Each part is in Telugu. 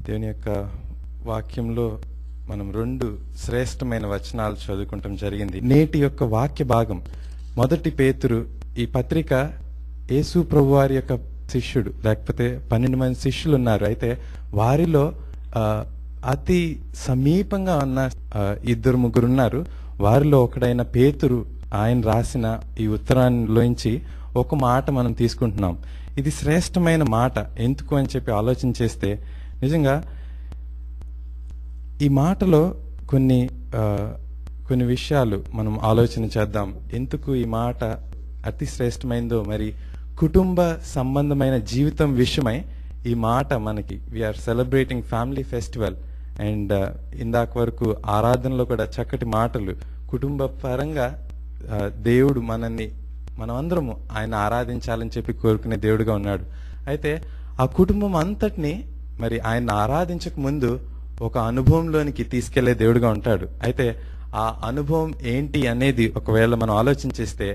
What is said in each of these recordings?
దేవుని యొక్క వాక్యంలో మనం రెండు శ్రేష్టమైన వచనాలు చదువుకుంటాం జరిగింది. నేటి యొక్క వాక్య భాగం మొదటి పేతురు. ఈ పత్రిక యేసు ప్రభువారి యొక్క శిష్యుడు, లేకపోతే 12 మంది శిష్యులు ఉన్నారు. అయితే వారిలో అతి సమీపంగా ఉన్న 2-3 ఉన్నారు. వారిలో ఒకడైన పేతురు, ఆయన రాసిన ఈ ఉత్తరాల్లోంచి ఒక మాట మనం తీసుకుంటున్నాం. ఇది శ్రేష్టమైన మాట. ఎందుకు అని చెప్పి ఆలోచన చేస్తే నిజంగా ఈ మాటలో కొన్ని విషయాలు మనం ఆలోచన చేద్దాం. ఎందుకు ఈ మాట అతి శ్రేష్టమైందో, మరి కుటుంబ సంబంధమైన జీవితం విషయమై ఈ మాట మనకి we are celebrating family festival. And ఇందాక వరకు ఆరాధనలో కూడా చక్కటి మాటలు, కుటుంబ పరంగా దేవుడు మనమందరము ఆయన ఆరాధించాలని చెప్పి కోరుకునే దేవుడుగా ఉన్నాడు. అయితే ఆ కుటుంబం అంతటిని మరి ఆయన ఆరాధించక ముందు ఒక అనుభవంలోనికి తీసుకెళ్లే దేవుడుగా ఉంటాడు. అయితే ఆ అనుభవం ఏంటి అనేది ఒకవేళ మనం ఆలోచన చేస్తే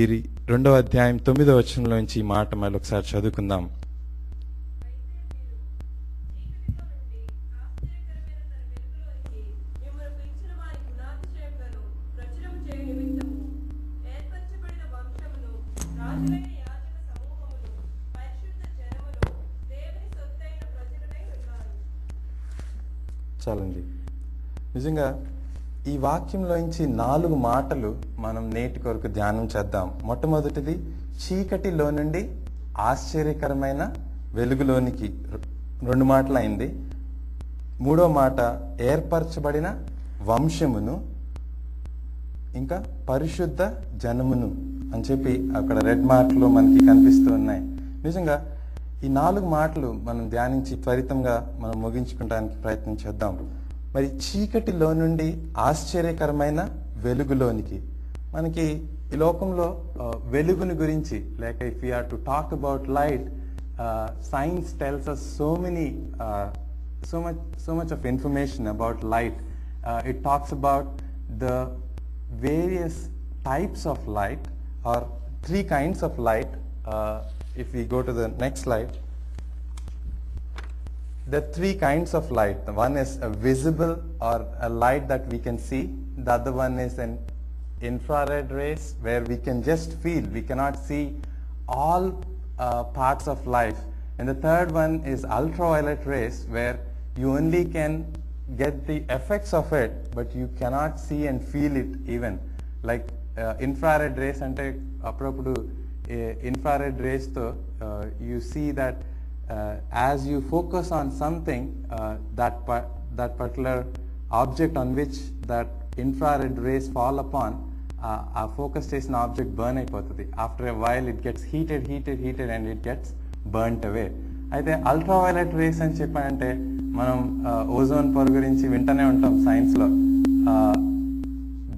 ఈ 2వ అధ్యాయం 9వ వచనంలోంచి ఈ మాట మళ్ళీ ఒకసారి చదువుకుందాం. చాలండి. నిజంగా ఈ వాక్యంలోంచి 4 మాటలు మనం నేటి కొరకు ధ్యానం చేద్దాం. మొట్టమొదటిది చీకటిలో నుండి ఆశ్చర్యకరమైన వెలుగులోనికి, 2 మాటలు అయింది. 3వ మాట ఏర్పరచబడిన వంశమును, ఇంకా పరిశుద్ధ జనమును అని చెప్పి అక్కడ రెడ్ మార్క్లో మనకి కనిపిస్తూ ఉన్నాయి. నిజంగా ఈ 4 మాటలు మనం ధ్యానించి త్వరితంగా మనం ముగించుకోవడానికి ప్రయత్నం చేద్దాం. మరి చీకటిలో నుండి ఆశ్చర్యకరమైన వెలుగులోనికి, మనకి ఈ లోకంలో వెలుగుని గురించి, లేక if you have to talk about light, science tells us so much of information about light. It talks about the various types of light, or 3 kinds of light. If we go to the next slide, there are 3 kinds of light. One is a visible, or a light that we can see. The other one is an infrared rays, where we can just feel, we cannot see all parts of life. And the third one is ultraviolet rays, where you only can get the effects of it, but you cannot see and feel it even. Like infrared rays ante appudu infrared rays tho you see that as you focus on something, that particular object on which that infrared rays fall upon, a focus చేసిన object burn అయిపోతుంది. After a while it gets heated and it gets burnt away. అయితే అల్ట్రావైలెట్ రేస్ అని చెప్పానంటే మనం ఓజోన్ పొర గురించి వింటూనే ఉంటాం సైన్స్లో.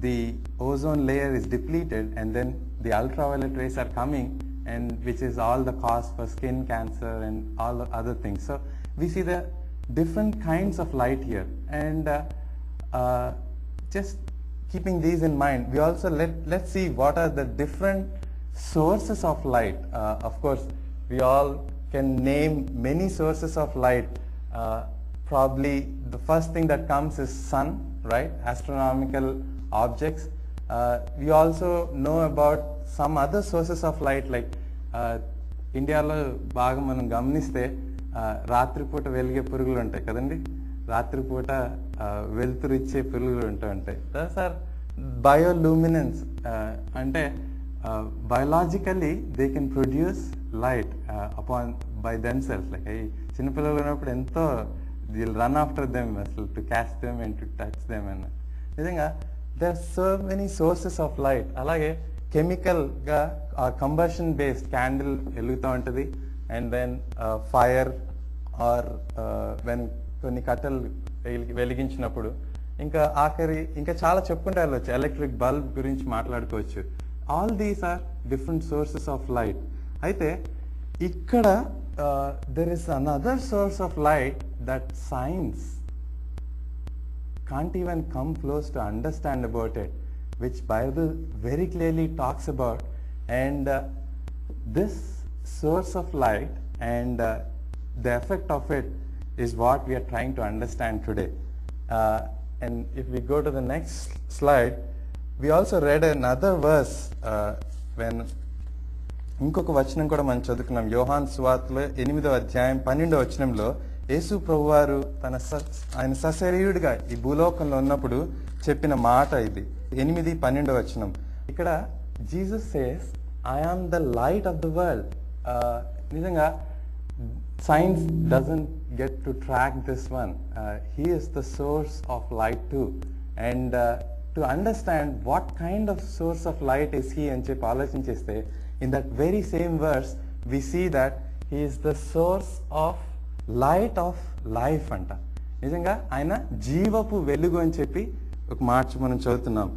The ozone layer is depleted, and then the ultraviolet rays are coming, and which is all the cause for skin cancer and all the other things. So we see the different kinds of light here, and just keeping these in mind, we also let's see what are the different sources of light. Of course, we all can name many sources of light. Probably the first thing that comes is sun, right? Astronomical objects. We also know about some other sources of light, like ఇండియాలో బాగా మనం గమనిస్తే రాత్రిపూట వెలిగే పురుగులు ఉంటాయి కదండి. రాత్రిపూట వెలుతురు ఇచ్చే పురుగులు ఉంటాయి. That's are bioluminescence. అంటే biologically they can produce light upon by themselves. Like ఈ చిన్నపిల్లలు ఉన్నప్పుడు ఎంతో దిల్ రన్ ఆఫ్టర్ దెమ్ అసలు to catch them and to touch them అన్న. నిజంగా there are so many sources of light. అలాగే కెమికల్ గా కంబషన్ బేస్డ్ క్యాండిల్ వెలుగుతూ ఉంటుంది, and then fire or when కొన్ని కట్టెలు వెలిగించినప్పుడు, ఇంకా చాలా చెప్పుకుంటే వెళ్ళొచ్చు. ఎలక్ట్రిక్ బల్బ్ గురించి మాట్లాడుకోవచ్చు. All these are different sources of light. అయితే ఇక్కడ there is another source of light that science can't even come close to understand about it, which Bible very clearly talks about. And this source of light and the effect of it is what we are trying to understand today. And if we go to the next slide, we also read another verse when ఇంకొక వచనం కూడా మనం చదువుకున్నాం. యోహాన్ సువార్తలో 8వ అధ్యాయం 12వ వచనంలో యేసు ప్రభువారు ఆయన సశరీరుడిగా ఈ భూలోకంలో ఉన్నప్పుడు చెప్పిన మాట ఇది. 8:12 వచనం. ఇక్కడ Jesus says, I am the light of the world. నిజంగా science doesn't get to track this one. He is the source of light too. And to understand what kind of source of light is he అని చెప్పి ఆలోచించేస్తే, in that very same verse we see that he is the source of light of life అంట. నిజంగా ఆయన జీవపు వెలుగు అని చెప్పి ఒక మాట మనం చదువుతున్నాం.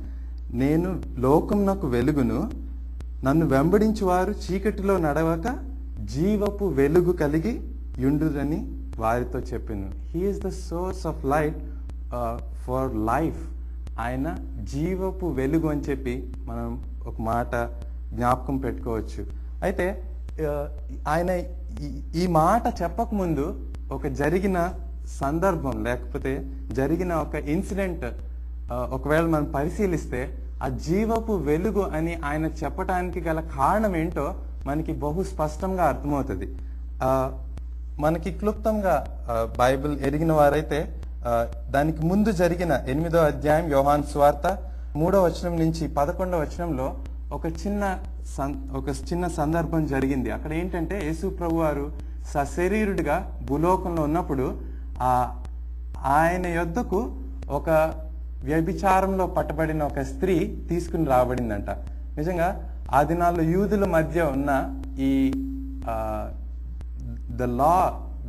నేను లోకమునకు వెలుగును, నన్ను వెంబడించు వారు చీకటిలో నడవక జీవపు వెలుగు కలిగి యుండురని వారితో చెప్పాను. He is the source of light for life. ఆయన జీవపు వెలుగు అని చెప్పి మనం ఒక మాట జ్ఞాపకం పెట్టుకోవచ్చు. అయితే ఆయన ఈ మాట చెప్పకముందు ఒక జరిగిన సందర్భం లేకపోతే జరిగిన ఒక ఇన్సిడెంట్ ఒకవేళ మనం పరిశీలిస్తే, ఆ జీవపు వెలుగు అని ఆయన చెప్పటానికి గల కారణం ఏంటో మనకి బహు స్పష్టంగా అర్థమవుతుంది. మనకి క్లుప్తంగా బైబిల్ ఎరిగిన వారైతే దానికి ముందు జరిగిన 8వ అధ్యాయం యోహాను సువార్త 3వ వచనం నుంచి 11వ వచనంలో ఒక చిన్న సందర్భం జరిగింది. అక్కడ ఏంటంటే యేసు ప్రభువారు సశరీరుడిగా భూలోకంలో ఉన్నప్పుడు ఆయన యొద్దకు ఒక వ్యభిచారంలో పట్టబడిన ఒక స్త్రీ తీసుకుని రాబడిందంట. నిజంగా ఆ దినాల్లో యూదుల మధ్య ఉన్న ఈ the law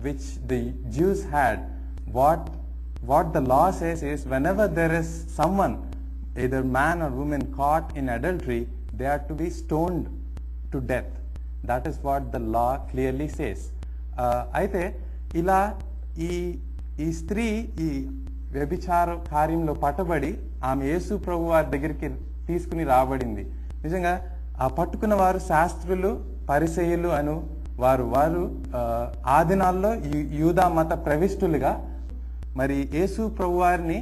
which the Jews had, what the law says is, whenever there is someone, either man or woman, caught in adultery, they are to be stoned to death. That is what the law clearly says. అయితే ఇలా ఈ స్త్రీ ఈ వ్యభిచార కార్యంలో పట్టబడి ఆమె యేసు ప్రభు వారి దగ్గరికి తీసుకుని రాబడింది. నిజంగా ఆ పట్టుకున్న వారు శాస్త్రులు, పరిసయ్యులు అను వారు ఆ దినాల్లో యూదా మత ప్రవిష్టులుగా మరి యేసు ప్రభువారిని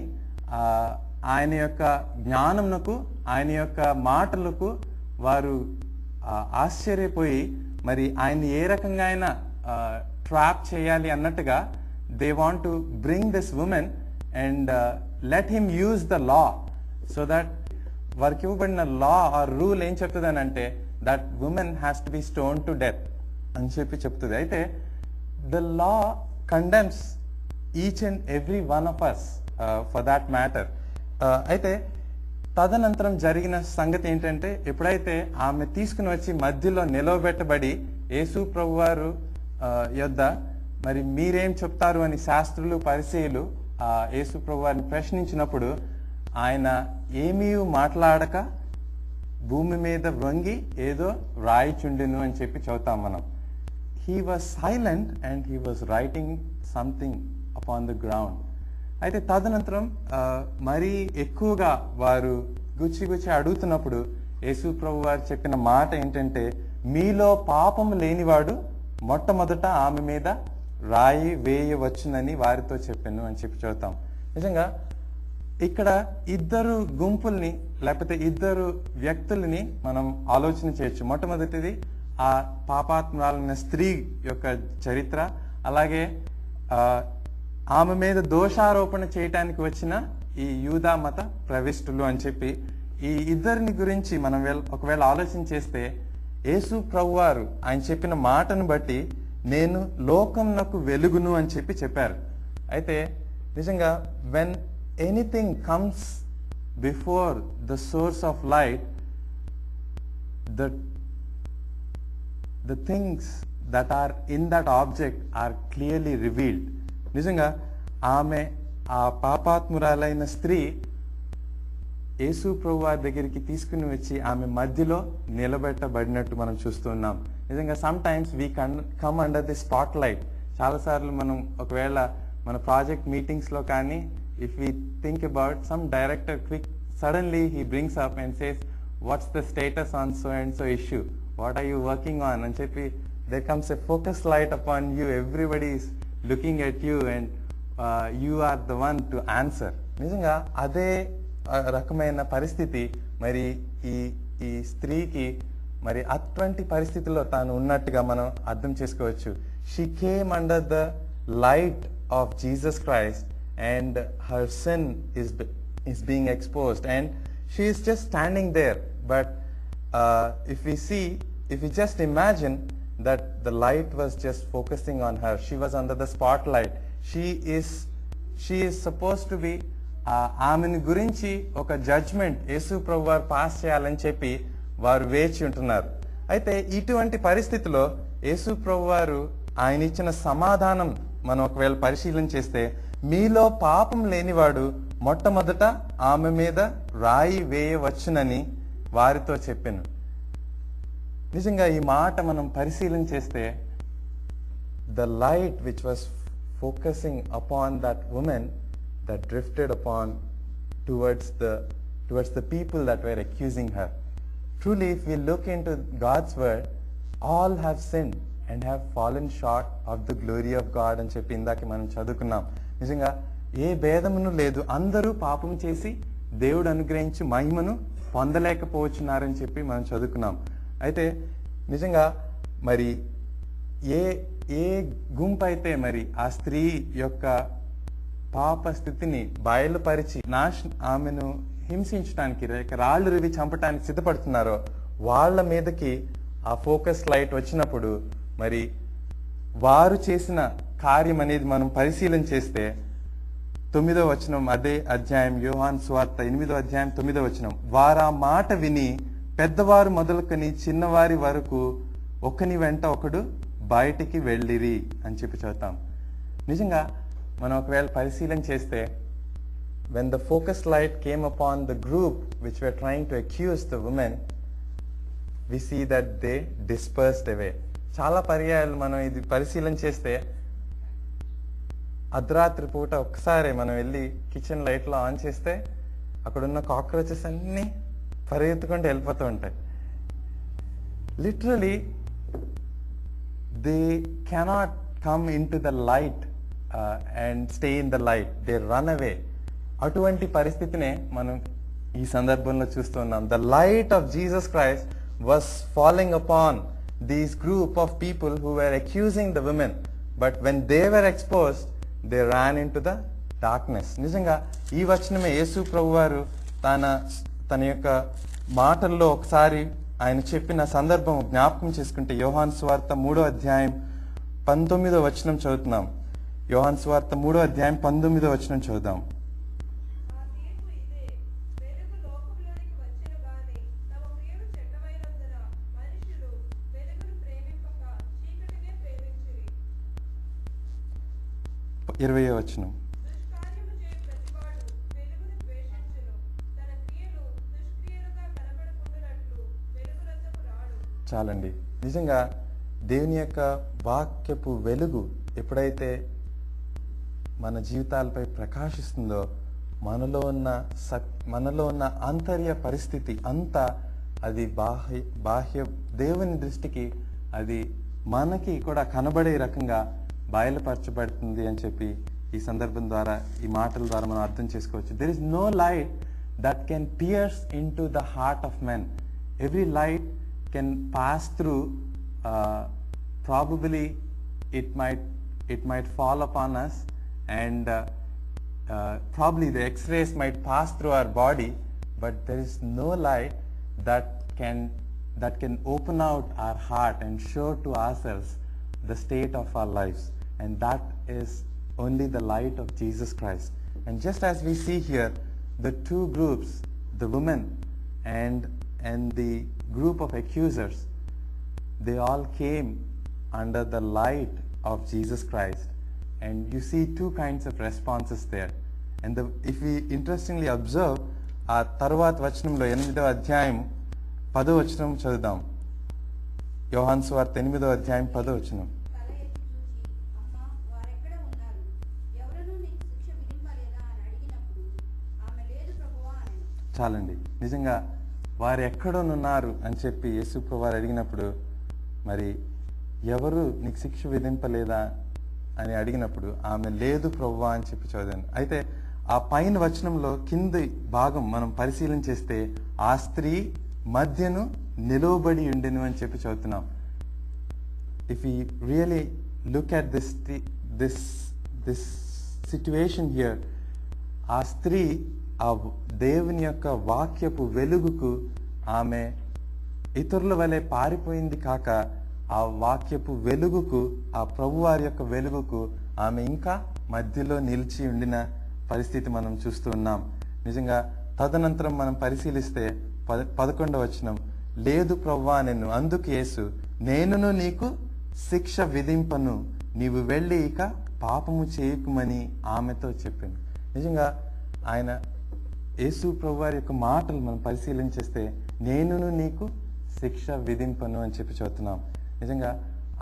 ఆయన యొక్క జ్ఞానమునకు, ఆయన యొక్క మాటలకు వారు ఆశ్చర్యపోయి మరి ఆయన్ని ఏ రకంగా అయినా ట్రాప్ చేయాలి అన్నట్టుగా they want to bring this woman and let him use the law. So that వారికి ఇవ్వబడిన లా ఆర్ రూల్ ఏం చెప్తుంది అని అంటే, that woman has to be stone to death అని చెప్పి చెప్తుంది. అయితే the law condemns each and every one of us for that matter. అయితే తదనంతరం జరిగిన సంగతి ఏంటంటే, ఎప్పుడైతే ఆమె తీసుకుని వచ్చి మధ్యలో నిలవబెట్టబడి యేసు ప్రభువారు యొద్ద మరి మీరేం చెప్తారు అని శాస్త్రులు, పరిసయ్యులు యేసు ప్రభువారిని ప్రశ్నించినప్పుడు ఆయన ఏమీ మాట్లాడక భూమి మీద వంగి ఏదో రాయిచుండెను అని చెప్పి చదువుతాం మనం. He was silent and he was writing something upon the ground. అయితే తదనంతరం మరీ ఎక్కువగా వారు గుచ్చి అడుగుతున్నప్పుడు యేసు ప్రభు వారు చెప్పిన మాట ఏంటంటే, మీలో పాపం లేనివాడు మొట్టమొదట ఆమె మీద రాయి వేయవచ్చునని వారితో చెప్పాను అని చెప్పి చదువుతాం. నిజంగా ఇక్కడ ఇద్దరు గుంపుల్ని లేకపోతే ఇద్దరు వ్యక్తుల్ని మనం ఆలోచన చేయొచ్చు. మొట్టమొదటిది ఆ పాపాత్మురాలైన స్త్రీ యొక్క చరిత్ర, అలాగే ఆమె మీద దోషారోపణ చేయటానికి వచ్చిన ఈ యూదా మత ప్రవిష్టులు అని చెప్పి ఈ ఇద్దరిని గురించి మనం ఒకవేళ ఆలోచన చేస్తే, యేసు ప్రభువారు ఆయన చెప్పిన మాటను బట్టి నేను లోకంనకు వెలుగును అని చెప్పి చెప్పారు. అయితే నిజంగా when anything comes before the source of light, the things that are in that object are clearly revealed. నిజంగా ఆమె ఆ పాపాత్మురాలైన స్త్రీ యేసు ప్రభు వారి దగ్గరికి తీసుకుని వచ్చి ఆమె మధ్యలో నిలబెట్టబడినట్టు మనం చూస్తున్నాం. నిజంగా some times we come under the spot light. చాలాసార్లు మనం ఒకవేళ మన ప్రాజెక్ట్ మీటింగ్స్లో కానీ, if we think about some director suddenly he brings up and says, what's the status on so and so issue, what are you working on అని చెప్పి there comes a focus light upon you. Everybody is looking at you and you are the one to answer. నిజంగా అదే రకమైన పరిస్థితి మరి ఈ స్త్రీకి మరి అటువంటి పరిస్థితిలో తాను ఉన్నట్టుగా మనం అర్థం చేసుకోవచ్చు. She came under the light of Jesus Christ and her sin is being exposed and she is just standing there. But if we just imagine that the light was just focusing on her, she was under the spotlight. She is supposed to be ఆమెను గురించి ఒక జడ్జ్మెంట్ యేసు ప్రభు వారు పాస్ చేయాలని చెప్పి వారు వేచి ఉంటున్నారు. అయితే ఇటువంటి పరిస్థితిలో యేసు ప్రభు వారు ఆయన ఇచ్చిన సమాధానం మనం ఒకవేళ పరిశీలన చేస్తే, మీలో పాపం లేనివాడు మొట్టమొదట ఆమె మీద రాయి వేయవచ్చునని వారితో చెప్పాను. నిజంగా ఈ మాట మనం పరిశీలన చేస్తే, the light which was focusing upon that woman that drifted upon towards the people that were accusing her. Truly, if we look into God's word, all have sinned and have fallen short of the glory of God అని చెప్పి ఇందాక మనం చదువుకున్నాం. నిజంగా ఏ భేదమును లేదు, అందరూ పాపం చేసి దేవుడు అనుగ్రహించి మహిమను పొందలేకపోవచ్చున్నారని చెప్పి మనం చదువుకున్నాం. అయితే నిజంగా మరి ఏ గుంపు అయితే మరి ఆ స్త్రీ యొక్క పాప స్థితిని బయలుపరిచి ఆమెను హింసించడానికి రాళ్ళు రివి చంపడానికి సిద్ధపడుతున్నారో వాళ్ళ మీదకి ఆ ఫోకస్ లైట్ వచ్చినప్పుడు మరి వారు చేసిన కార్యం అనేది మనం పరిశీలన చేస్తే 9వ వచనం, అదే అధ్యాయం యోహాను సువార్త 8వ అధ్యాయం 9వ వచనం, వారు ఆ మాట విని పెద్దవారు మొదలుకొని చిన్నవారి వరకు ఒకని వెంట ఒకడు బయటికి వెళ్ళిరి అని చెప్పి చదువుతాం. నిజంగా మనం ఒకవేళ పరిశీలన చేస్తే, when the focus light came upon the group which were trying to accuse the woman, we see that they dispersed away. చాలా పర్యాయాలు మనం ఇది పరిశీలన చేస్తే, అర్ధరాత్రి పూట ఒక్కసారి మనం వెళ్ళి కిచెన్ లైట్లో ఆన్ చేస్తే అక్కడున్న కాక్రోచెస్ అన్నీ పరిగెత్తుకుంటూ వెళ్ళిపోతూ ఉంటాయి. Literally they cannot come into the light and stay in the light. They run away. అటువంటి పరిస్థితినే మనం ఈ సందర్భంలో చూస్తున్నాం. The light of Jesus Christ was falling upon these group of people who were accusing the women. But when they were exposed, they ran into the darkness. నిజంగా ఈ వచనమే యేసు ప్రభు వారు తన యొక్క మాటల్లో ఒకసారి ఆయన చెప్పిన సందర్భం జ్ఞాపకం చేసుకుంటే, యోహాను సువార్త 3వ అధ్యాయం 19వ వచనం చదువుతున్నాం. యోహాను సువార్త 3వ అధ్యాయం 19వ వచనం చదువుదాం. ఇరవై వచనం, చాలండి. నిజంగా దేవుని యొక్క వాక్యపు వెలుగు ఎప్పుడైతే మన జీవితాలపై ప్రకాశిస్తుందో, మనలో ఉన్న ఆంతర్య పరిస్థితి అంతా అది బాహ్య దేవుని దృష్టికి అది మనకి కూడా కనబడే రకంగా బయలుపరచబడుతుంది అని చెప్పి ఈ సందర్భం ద్వారా, ఈ మాటల ద్వారా మనం అర్థం చేసుకోవచ్చు. There is no light that can pierce into the heart of man. Every light can pass through, probably it might fall upon us, and probably the x-rays might pass through our body, but there is no light that can open out our heart and show to ourselves the state of our lives, and that is only the light of Jesus Christ. And just as we see here, the two groups, the women and the group of accusers, they all came under the light of Jesus Christ, and you see two kinds of responses there. And if we interestingly observe, ఆ తర్వాత వచనంలో 8వ అధ్యాయం 10వ వచనం చదువుదాం. యోహాను సువార్త 8వ అధ్యాయం 10వ వచనం. చాలండి. నిజంగా వారు ఎక్కడోనున్నారు అని చెప్పి యేసు ప్రభువు వారు అడిగినప్పుడు మరి ఎవరు నీకు శిక్ష విధింపలేదా అని అడిగినప్పుడు ఆమె లేదు ప్రభువా అని చెప్పి చదివాను. అయితే ఆ పైన వచనంలో కింది భాగం మనం పరిశీలన చేస్తే ఆ స్త్రీ మధ్యను నిలువబడి ఉండెను అని చెప్పి చదువుతున్నాం. If you really look at this situation here, ఆ స్త్రీ ఆ దేవుని యొక్క వాక్యపు వెలుగుకు ఆమె ఇతరుల వలె పారిపోయింది కాక, ఆ వాక్యపు వెలుగుకు, ఆ ప్రభువారి యొక్క వెలుగుకు ఆమె ఇంకా మధ్యలో నిలిచి ఉండిన పరిస్థితి మనం చూస్తూ ఉన్నాం. నిజంగా తదనంతరం మనం పరిశీలిస్తే 11వ వచనం, లేదు ప్రభువా నేను, అందుకు యేసు, నేనును నీకు శిక్ష విధింపను, నీవు వెళ్ళి ఇక పాపము చేయకుమని ఆమెతో చెప్పాను. నిజంగా ఆయన యేసు ప్రభువారి యొక్క మాటలు మనం పరిశీలన చేస్తే నేనును నీకు శిక్ష విధింపను అని చెప్పి చదువుతున్నాం. నిజంగా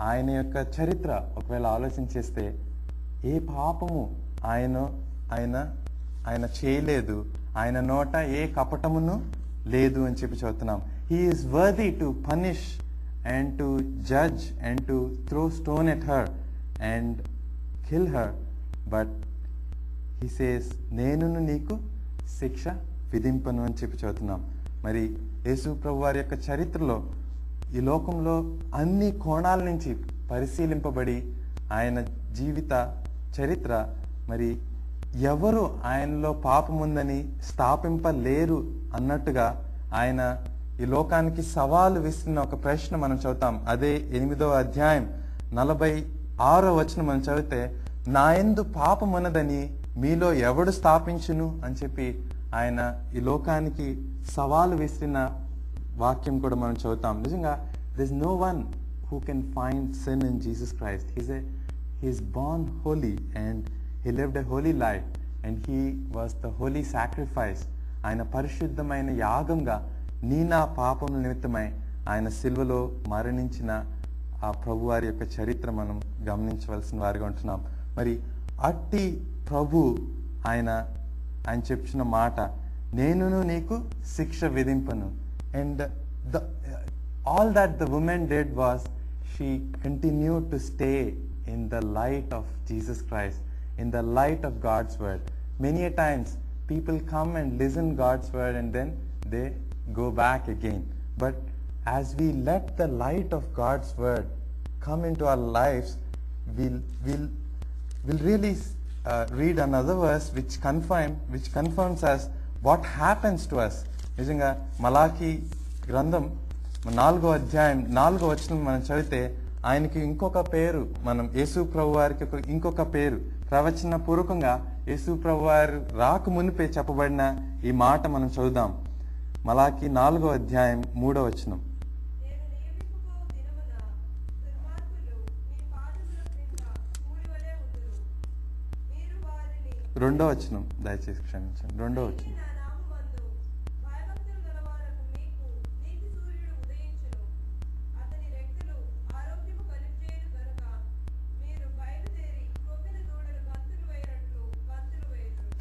ఆయన యొక్క చరిత్ర ఒకవేళ ఆలోచన చేస్తే ఏ పాపము ఆయన చేయలేదు, ఆయన నోట ఏ కపటమును లేదు అని చెప్పి చదువుతున్నాం. He is worthy to punish and to judge and to throw stone at her and kill her, but he says నేనును నీకు శిక్ష విధింపను అని చెప్పి చదువుతున్నాం. మరి యేసు ప్రభు వారి యొక్క చరిత్రలో ఈ లోకంలో అన్ని కోణాల నుంచి పరిశీలింపబడి ఆయన జీవిత చరిత్ర, మరి ఎవరు ఆయనలో పాపముందని స్థాపింపలేరు అన్నట్టుగా ఆయన ఈ లోకానికి సవాలు విస్తున్న ఒక ప్రశ్న మనం చదువుతాం. అదే 8వ అధ్యాయం 46వ వచనం మనం చదివితే, నా యందు పాపమున్నదని మీలో ఎవడు స్థాపించును అని చెప్పి ఆయన ఈ లోకానికి సవాలు విసిరిన వాక్యం కూడా మనం చదువుతాం. నిజంగా there's no one who can find sin in Jesus Christ. He's born holy and he lived a holy life and he was the holy sacrifice. ఆయన పరిశుద్ధమైన యాగంగా నీ నా పాపముల నిమిత్తమై ఆయన సిలువలో మరణించిన ఆ ప్రభువారి యొక్క చరిత్ర మనం గమనించవలసిన వారిగా ఉంటున్నాం. మరి అట్టి ప్రభు ఆయన చెప్పిన మాట, నేనును నీకు శిక్ష విధింపను. And all that the woman did was she continued to stay in the light of Jesus Christ, in the light of God's word. Many a times people come and listen God's word and then they go back again. But as we let the light of God's word come into our lives, we'll really read another verse which confirms us what happens to us. నిజంగా మలాకి గ్రంథం 4వ అధ్యాయం 4వ వచనం మనం చదివితే ఆయనకి ఇంకొక పేరు, మనం యేసు ప్రభు వారికి ఇంకొక పేరు ప్రవచన పూర్వకంగా యేసు ప్రభు వారు రాక మునిపే చెప్పబడిన ఈ మాట మనం చదువుదాం. మలాకి 4వ అధ్యాయం 3వ వచనం. 2వ వచనం దయచేసి క్షమించండి. 2వ వచనం.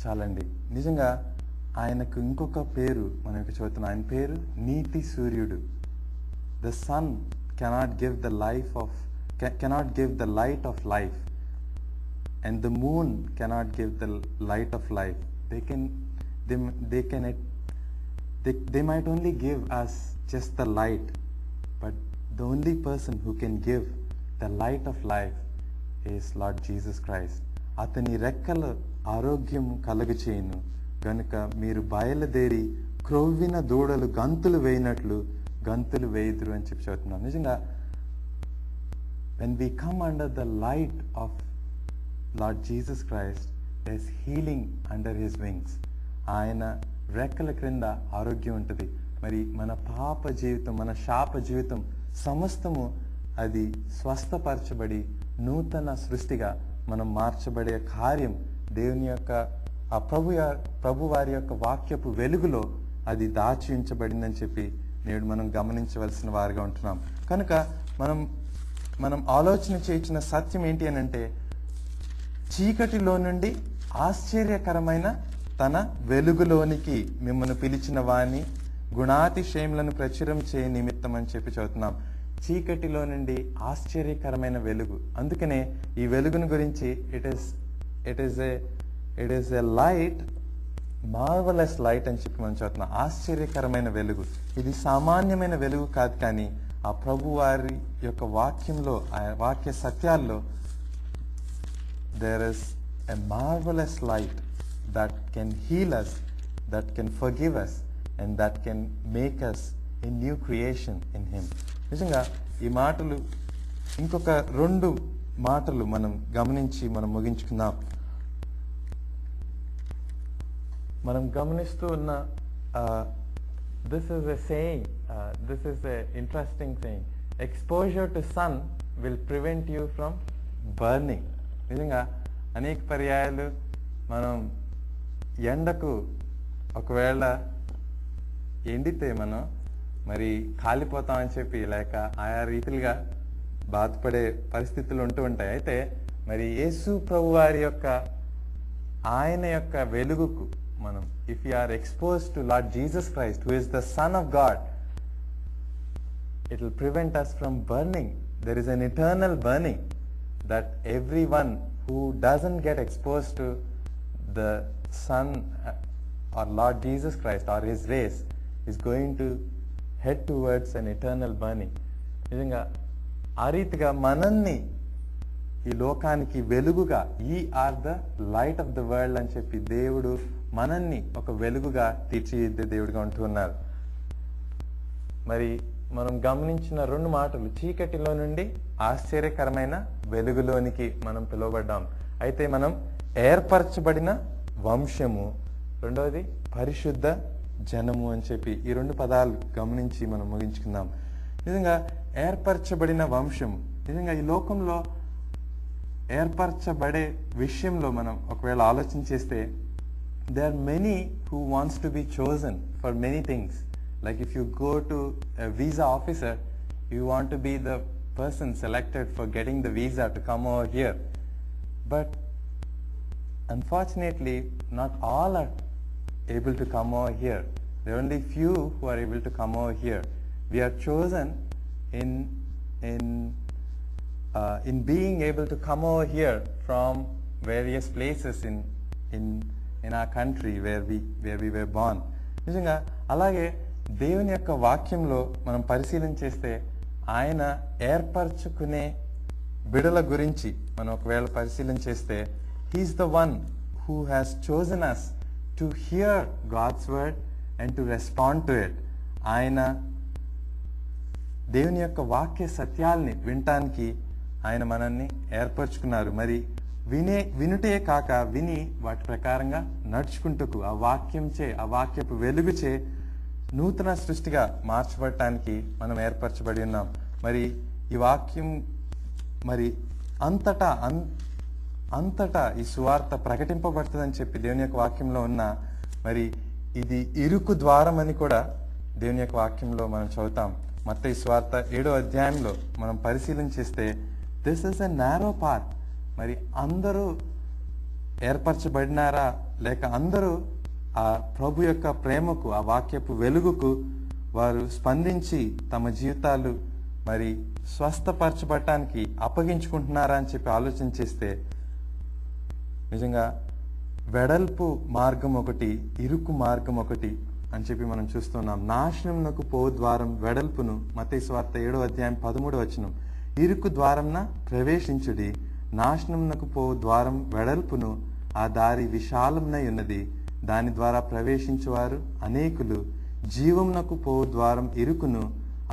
చాలండి. నిజంగా ఆయనకు ఇంకొక పేరు మనం ఇక్కడ చదువుతున్నాం. ఆయన పేరు నీతి సూర్యుడు. The sun cannot give the light of life and the moon cannot give the light of life. They might only give us just the light, but the only person who can give the light of life is Lord Jesus Christ. అతని రెక్కల ఆరోగ్యం కలుగచేయును గనుక మీరు బయలుదేరి క్రొవ్విన దూడలు గంతులు వేయినట్లు గంతులు వేయుదురు అని చెప్పి చదువుతున్నాం. నిజంగా when we come under the light of Lord Jesus Christ, there is healing under his wings. ఆయన రెక్కల క్రింద ఆరోగ్యం ఉంటుంది. మరి మన పాప జీవితం, మన శాప జీవితం సమస్తము అది స్వస్థపరచబడి నూతన సృష్టిగా మనం మార్చబడే కార్యం దేవుని యొక్క ఆ ప్రభు వారి యొక్క వాక్యపు వెలుగులో అది దాచి ఉంచబడిందని చెప్పి నేడు మనం గమనించవలసిన వారిగా ఉంటున్నాం. కనుక మనం ఆలోచన చేయించిన సత్యం ఏంటి అని అంటే, చీకటిలో నుండి ఆశ్చర్యకరమైన తన వెలుగులోనికి మిమ్మల్ని పిలిచిన వాణి గుణాతిశయములను ప్రచురం చేయ నిమిత్తం అని చెప్పి చదువుతున్నాం. చీకటిలో నుండి ఆశ్చర్యకరమైన వెలుగు. అందుకనే ఈ వెలుగును గురించి it is a light, marvellous light అని చెప్పి మనం చూస్తున్నాం. ఆశ్చర్యకరమైన వెలుగు. ఇది సామాన్యమైన వెలుగు కాదు, కానీ ఆ ప్రభు వారి యొక్క వాక్యంలో, ఆ వాక్య సత్యాల్లో there is a marvelous light that can heal us, that can forgive us, and that can make us a new creation in him. నిజంగా ఈ మాటలు, ఇంకొక 2 మాటలు మనం గమనించి మనం ముగించుకుందాం. మనం గమనిస్తూ ఉన్న this is a saying, this is a interesting saying, exposure to sun will prevent you from burning. నిజంగా అనేక పర్యాయాలు మనం ఎండకు ఒకవేళ ఎండితే మనం మరి కాలిపోతామని చెప్పి లేక ఆయా రీతిలుగా బాధపడే పరిస్థితులు ఉంటూ ఉంటాయి. అయితే మరి యేసు ప్రభు వారి యొక్క ఆయన యొక్క వెలుగుకు మనం, if you are exposed to Lord Jesus Christ who is the son of God, it will prevent us from burning. There is an eternal burning that everyone who doesn't get exposed to the Son or Lord Jesus Christ or his race is going to head towards an eternal burning. నిజంగా ఆ రీతిగా మనల్ని ఈ లోకానికి వెలుగుగా, ye are the light of the world అని చెప్పి దేవుడు మనల్ని ఒక వెలుగుగా తీర్చిదిద్దే దేవుడిగా ఉంటున్నారు. మరి మనం గమనించిన 2 మాటలు, చీకటిలో నుండి ఆశ్చర్యకరమైన వెలుగులోనికి మనం పిలువబడ్డాం. అయితే మనం ఏర్పరచబడిన వంశము, రెండవది పరిశుద్ధ జనము అని చెప్పి ఈ 2 పదాలు గమనించి మనం ముగించుకుందాం. నిజంగా ఏర్పరచబడిన వంశము, నిజంగా ఈ లోకంలో ఏర్పరచబడే విషయంలో మనం ఒకవేళ ఆలోచన చేస్తే, there are many who wants to be chosen for many things. Like if you go to a visa officer, you want to be the person selected for getting the visa to come over here. But unfortunately, not all are able to come over here. There are only few who are able to come over here. We are chosen in being able to come over here from various places in our country where we were born. నిజంగా అలాగే దేవుని యొక్క వాక్యంలో మనం పరిశీలన చేస్తే, ఆయన ఏర్పరచుకునే బిడల గురించి మనం ఒకవేళ పరిశీలన చేస్తే, he's the one who has chosen us to hear God's word and to respond to it. ఆయన దేవుని యొక్క వాక్య సత్యాల్ని వినటానికి ఆయన మనల్ని ఏర్పరచుకున్నారు. మరి వినుటే కాక విని వాటి ప్రకారంగా నడుచుకుంటూ ఆ వాక్యంచే, ఆ వాక్యపు వెలుగుచే నూతన సృష్టిగా మార్చబడటానికి మనం ఏర్పరచబడి ఉన్నాం. మరి ఈ వాక్యం మరి అంతటా ఈ సువార్త ప్రకటింపబడుతుందని చెప్పి దేవుని యొక్క వాక్యంలో ఉన్న, మరి ఇది ఇరుకు ద్వారం అని కూడా దేవుని యొక్క వాక్యంలో మనం చదువుతాం. మత్తయి సువార్త 7వ అధ్యాయంలో మనం పరిశీలన చేస్తే, this is a narrow path. మరి అందరూ ఏర్పరచబడినారా, లేక అందరూ ఆ ప్రభు యొక్క ప్రేమకు, ఆ వాక్యపు వెలుగుకు వారు స్పందించి తమ జీవితాలు మరి స్వస్థపరచబడటానికి అప్పగించుకుంటున్నారా అని చెప్పి ఆలోచన చేస్తే, నిజంగా వెడల్పు మార్గం ఒకటి, ఇరుకు మార్గం ఒకటి అని చెప్పి మనం చూస్తున్నాం. నాశనమునకు పోవు ద్వారం వెడల్పును, మత్తయి సువార్త 7వ అధ్యాయం 13వ వచనం, ఇరుకు ద్వారంన ప్రవేశించుడి, నాశనమునకు పోవు ద్వారం వెడల్పును, ఆ దారి విశాలమునై ఉన్నది, దాని ద్వారా ప్రవేశించువారు అనేకులు, జీవమునకు పోవు ద్వారం ఇరుకును,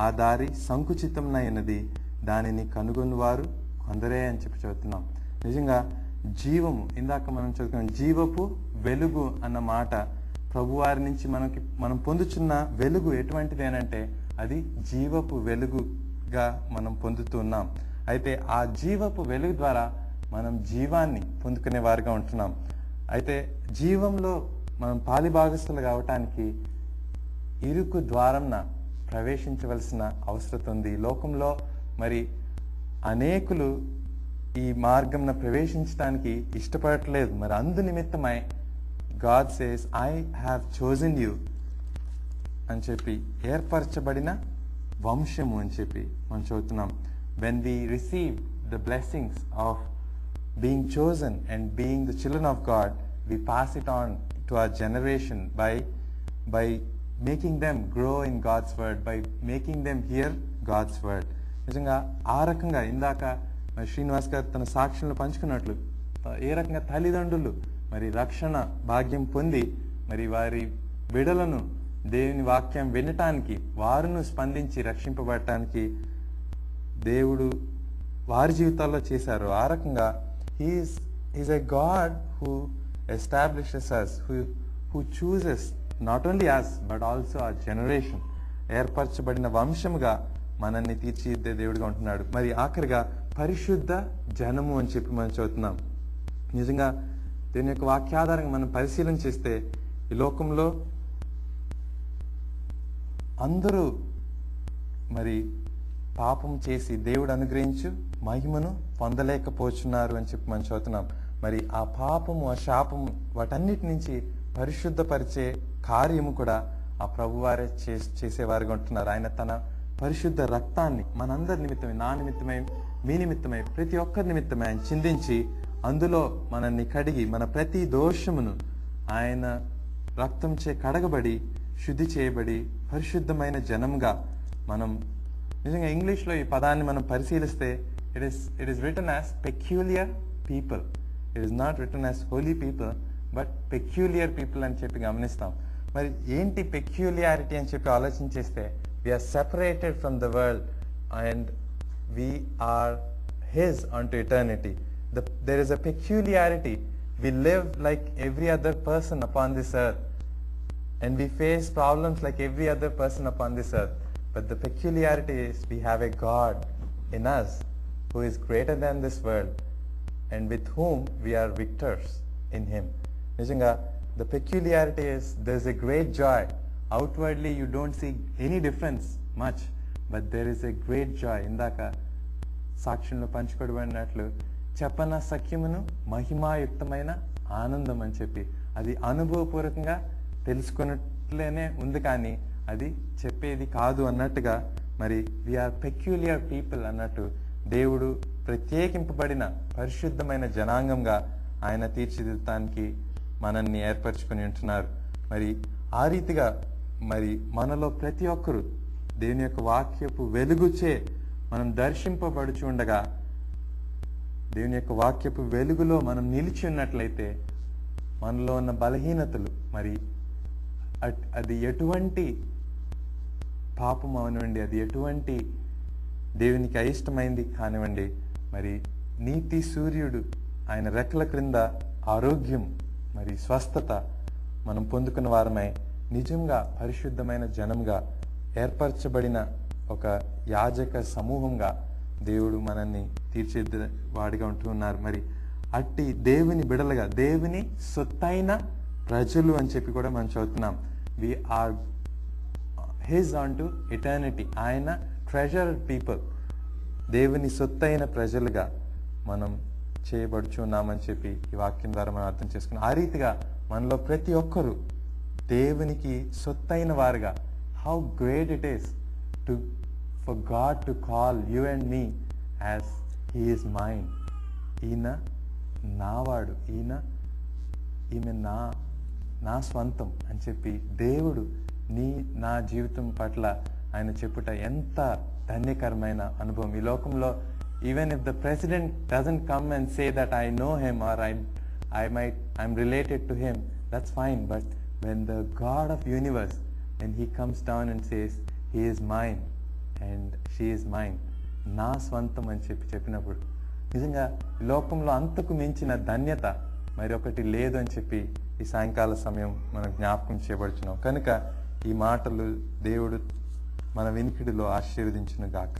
ఆ దారి సంకుచితమునై ఉన్నది, దానిని కనుగొనివారు కొందరే అని చెప్పి చదువుతున్నాం. నిజంగా జీవము, ఇందాక మనం చదువుకున్నాం, జీవపు వెలుగు అన్న మాట ప్రభువారి నుంచి మనం పొందుచున్న వెలుగు ఎటువంటిది అనంటే, అది జీవపు వెలుగుగా మనం పొందుతున్నాం. అయితే ఆ జీవపు వెలుగు ద్వారా మనం జీవాన్ని పొందుకునే వారిగా ఉంటున్నాం. అయితే జీవంలో మనం పాలిభాగస్తులు కావటానికి ఇరుకు ద్వారంన ప్రవేశించవలసిన అవసరం ఉంది. లోకంలో మరి అనేకులు ఈ మార్గంన ప్రవేశించడానికి ఇష్టపడట్లేదు. మరి అందు నిమిత్తమై God says, I have chosen you అని చెప్పి, ఏర్పరచబడిన వంశము అని చెప్పి మనం చదువుతున్నాం. When we receive the blessings of being chosen and being the children of God, we pass it on to our generation by making them grow in God's word, by making them hear God's word. నిజంగా ఆ రకంగా ఇందాక మరి శ్రీనివాస్ గారు తన సాక్ష్యంలో పంచుకున్నట్లు ఏ రకంగా తల్లిదండ్రులు మరి రక్షణ భాగ్యం పొంది మరి వారి బిడలను దేవుని వాక్యం వినటానికి వారును స్పందించి రక్షింపబడటానికి దేవుడు వారి జీవితాల్లో చేశారు. ఆ రకంగా he's a God who establishes us, who chooses not only us but also our generation. ఏర్పరచబడిన వంశముగా మనల్ని తీర్చిదిద్దే దేవుడిగా ఉంటున్నాడు. మరి ఆఖరిగా పరిశుద్ధ జనము అని చెప్పి మనం చదువుతున్నాం. నిజంగా దీని యొక్క వాక్యాధారంగా మనం పరిశీలన చేస్తే ఈ లోకంలో అందరూ మరి పాపం చేసి దేవుడు అనుగ్రహించు మహిమను పొందలేకపోతున్నారు అని చెప్పి మనం చదువుతున్నాం. మరి ఆ పాపము ఆ శాపము వాటన్నిటి నుంచి పరిశుద్ధపరిచే కార్యము కూడా ఆ ప్రభువారే చేసేవారుగా ఉంటున్నారు. ఆయన తన పరిశుద్ధ రక్తాన్ని మనందరి నిమిత్తమై, నా నిమిత్తమై, మీ నిమిత్తమై, ప్రతి ఒక్కరి నిమిత్తమై ఆయన చిందించి అందులో మనల్ని కడిగి మన ప్రతి దోషమును ఆయన రక్తంచే కడగబడి శుద్ధి చేయబడి పరిశుద్ధమైన జనంగా మనం నిజంగా ఇంగ్లీష్లో ఈ పదాన్ని మనం పరిశీలిస్తే it is written as peculiar people. It is not written as holy people but peculiar people అని చెప్పి గమనిస్తాం. మరి ఏంటి పెక్యూలియారిటీ అని చెప్పి ఆలోచించేస్తే we are separated from the world and we are his on to eternity. There is a peculiarity. We live like every other person upon this earth and we face problems like every other person upon this earth. But the peculiarity is we have a God in us who is greater than this world and with whom we are victors in him. Nijanga, the peculiarity is there's a great joy. Outwardly you don't see any difference much, but there is a great joy. Indaka సాక్ష్యంలో పంచుకోబడినట్లు చెప్పన సఖ్యమును మహిమాయుక్తమైన ఆనందం అని చెప్పి అది అనుభవపూర్వకంగా తెలుసుకున్నట్లేనే ఉంది, కానీ అది చెప్పేది కాదు అన్నట్టుగా మరి వీఆర్ పెక్యూలియర్ పీపుల్ అన్నట్టు దేవుడు ప్రత్యేకింపబడిన పరిశుద్ధమైన జనాంగంగా ఆయన తీర్చిదిద్దడానికి మనల్ని ఏర్పరచుకొని ఉంటున్నారు. మరి ఆ రీతిగా మరి మనలో ప్రతి ఒక్కరూ దేవుని యొక్క వాక్యపు వెలుగుచే మనం దర్శింపబడుచు ఉండగా దేవుని యొక్క వాక్యపు వెలుగులో మనం నిలిచి ఉన్నట్లయితే మనలో ఉన్న బలహీనతలు మరి అది ఎటువంటి పాపం అవనివ్వండి, అది ఎటువంటి దేవునికి అయిష్టమైంది కానివ్వండి, మరి నీతి సూర్యుడు ఆయన రెక్కల క్రింద ఆరోగ్యం మరి స్వస్థత మనం పొందుకున్న వారమై నిజంగా పరిశుద్ధమైన జనంగా ఏర్పరచబడిన ఒక యాజక సమూహంగా దేవుడు మనల్ని తీర్చిదిద్దే వాడిగా ఉంటూ ఉన్నారు. మరి అట్టి దేవుని బిడలుగా దేవుని సొత్తైన ప్రజలు అని చెప్పి కూడా మనం చదువుతున్నాం. We are his on to eternity. ఆయన ట్రెజర్డ్ పీపుల్, దేవుని సొత్తైన ప్రజలుగా మనం చేయబడుచున్నామని చెప్పి ఈ వాక్యం ద్వారా మనం అర్థం చేసుకున్నాం. ఆ రీతిగా మనలో ప్రతి ఒక్కరూ దేవునికి సొత్తైన వారుగా, how great it is for God to call you and me as he is mine. ఈయన నావాడు, ఈమె నా స్వంతం అని చెప్పి దేవుడు నా జీవితం పట్ల ఆయన చెప్పుట ఎంత ధన్యకరమైన అనుభవం. ఈ లోకంలో even if the president doesn't come and say that I know him or I'm related to him, that's fine. But when the God of universe, when he comes down and says he is mine and she is mine, నా స్వంతం అని చెప్పినప్పుడు నిజంగా లోకంలో అంతకు మించిన ధన్యత మరొకటి లేదు అని చెప్పి ఈ సాయంకాల సమయం మనం జ్ఞాపకం చేయబడుచున్నాం. కనుక ఈ మాటలు దేవుడు మన వినికిడిలో ఆశీర్వదించును గాక.